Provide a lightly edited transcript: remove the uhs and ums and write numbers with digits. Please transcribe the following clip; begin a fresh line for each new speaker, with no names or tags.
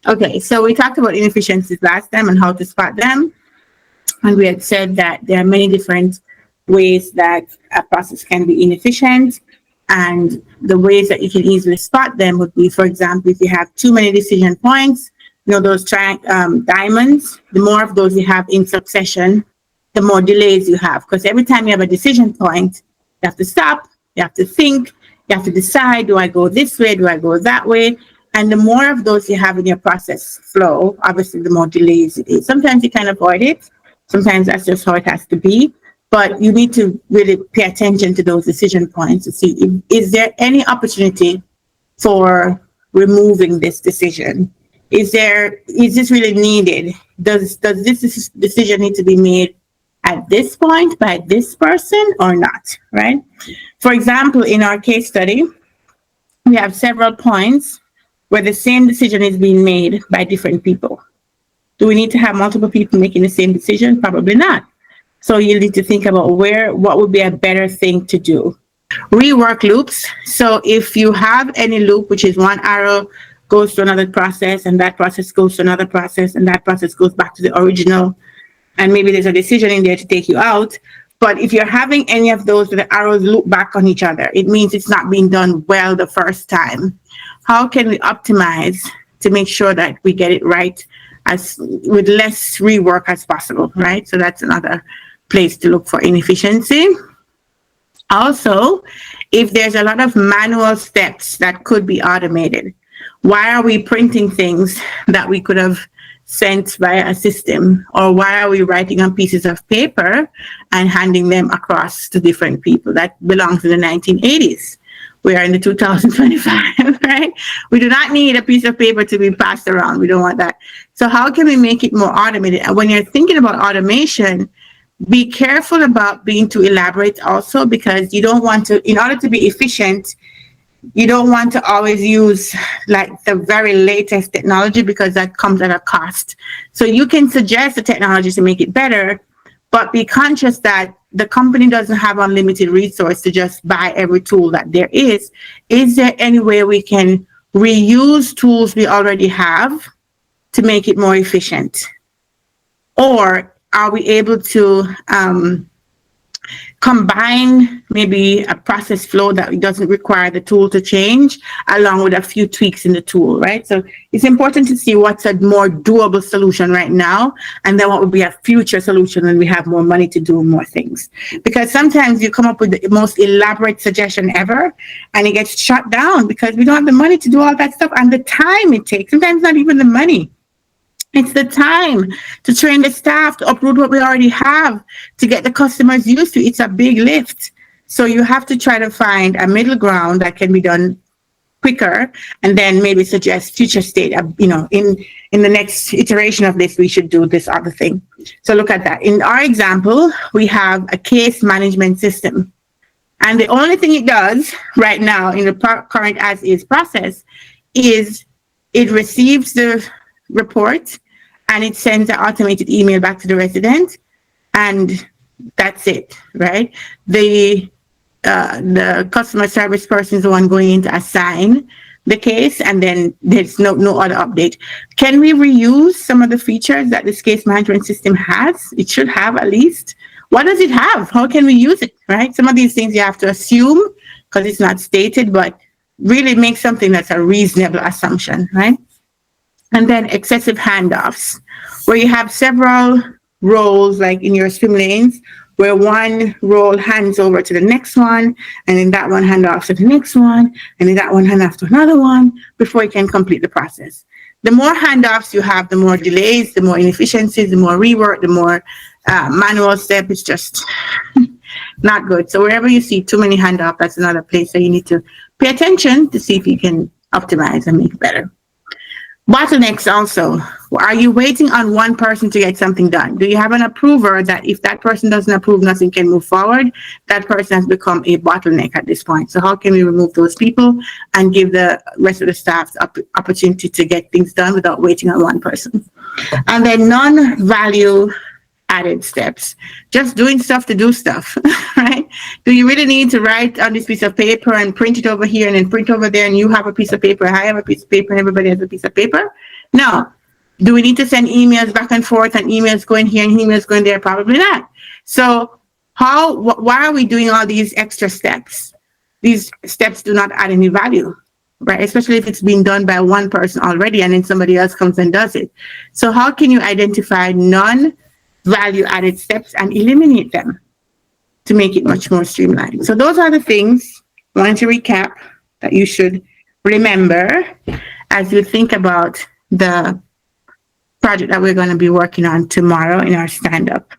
Okay, so we talked about inefficiencies last time and how to spot them. And we had said that there are many different ways that a process can be inefficient. And the ways that you can easily spot them would be, for example, if you have too many decision points, those diamonds, the more of those you have in succession, the more delays you have. Because every time you have a decision point, you have to stop, you have to think, you have to decide, do I go this way, do I go that way? And the more of those you have in your process flow, obviously, the more delays it is. Sometimes you can avoid it. Sometimes that's just how it has to be. But you need to really pay attention to those decision points to see, is there any opportunity for removing this decision? Is this really needed? Does this decision need to be made at this point by this person or not, right? For example, in our case study, we have several points where the same decision is being made by different people. Do we need to have multiple people making the same decision? Probably not. So you need to think about what would be a better thing to do. Rework loops. So if you have any loop, which is one arrow goes to another process, and that process goes to another process, and that process goes back to the original, and maybe there's a decision in there to take you out. But if you're having any of those where the arrows loop back on each other, it means it's not being done well the first time. How can we optimize to make sure that we get it right with less rework as possible, right? So that's another place to look for inefficiency. Also, if there's a lot of manual steps that could be automated, why are we printing things that we could have sent via a system? Or why are we writing on pieces of paper and handing them across to different people? That belongs to the 1980s. We are in the 2025, right? We do not need a piece of paper to be passed around. We don't want that. So how can we make it more automated? And when you're thinking about automation, be careful about being too elaborate also, because you don't want to, in order to be efficient, you don't want to always use like the very latest technology, because that comes at a cost. So you can suggest the technology to make it better, but be conscious that the company doesn't have unlimited resource to just buy every tool that there is. Is there any way we can reuse tools we already have to make it more efficient? Or are we able to combine maybe a process flow that doesn't require the tool to change, along with a few tweaks in the tool, right? So it's important to see what's a more doable solution right now, and then what would be a future solution when we have more money to do more things. Because sometimes you come up with the most elaborate suggestion ever, and it gets shut down because we don't have the money to do all that stuff, and the time it takes. Sometimes not even the money. It's the time to train the staff, to upload what we already have, to get the customers used to. It's a big lift. So you have to try to find a middle ground that can be done quicker, and then maybe suggest future state, in the next iteration of this, we should do this other thing. So look at that. In our example, we have a case management system. And the only thing it does right now in the current as is process is it receives the report, and it sends an automated email back to the resident, and that's it, right? The customer service person is the one going in to assign the case, and then there's no other update. Can we reuse some of the features that this case management system has? It should have at least. What does it have? How can we use it, right? Some of these things you have to assume because it's not stated, but really make something that's a reasonable assumption, right? And then excessive handoffs, where you have several roles, like in your swim lanes, where one role hands over to the next one, and then that one hand off to the next one, and then that one hand off to another one before you can complete the process. The more handoffs you have, the more delays, the more inefficiencies, the more rework, the more manual step. It's just not good. So wherever you see too many handoffs, that's another place that you need to pay attention to see if you can optimize and make it better. Bottlenecks also. Are you waiting on one person to get something done? Do you have an approver that if that person doesn't approve, nothing can move forward? That person has become a bottleneck at this point. So how can we remove those people and give the rest of the staff the opportunity to get things done without waiting on one person? And then non-value added steps, just doing stuff to do stuff, right? Do you really need to write on this piece of paper and print it over here and then print over there, and you have a piece of paper, I have a piece of paper, and everybody has a piece of paper? Now, do we need to send emails back and forth and emails going here and emails going there? Probably not. So why are we doing all these extra steps? These steps do not add any value, right? Especially if it's been done by one person already and then somebody else comes and does it. So how can you identify non-value added steps and eliminate them to make it much more streamlined? So those are the things I wanted to recap that you should remember as you think about the project that we're going to be working on tomorrow in our stand-up.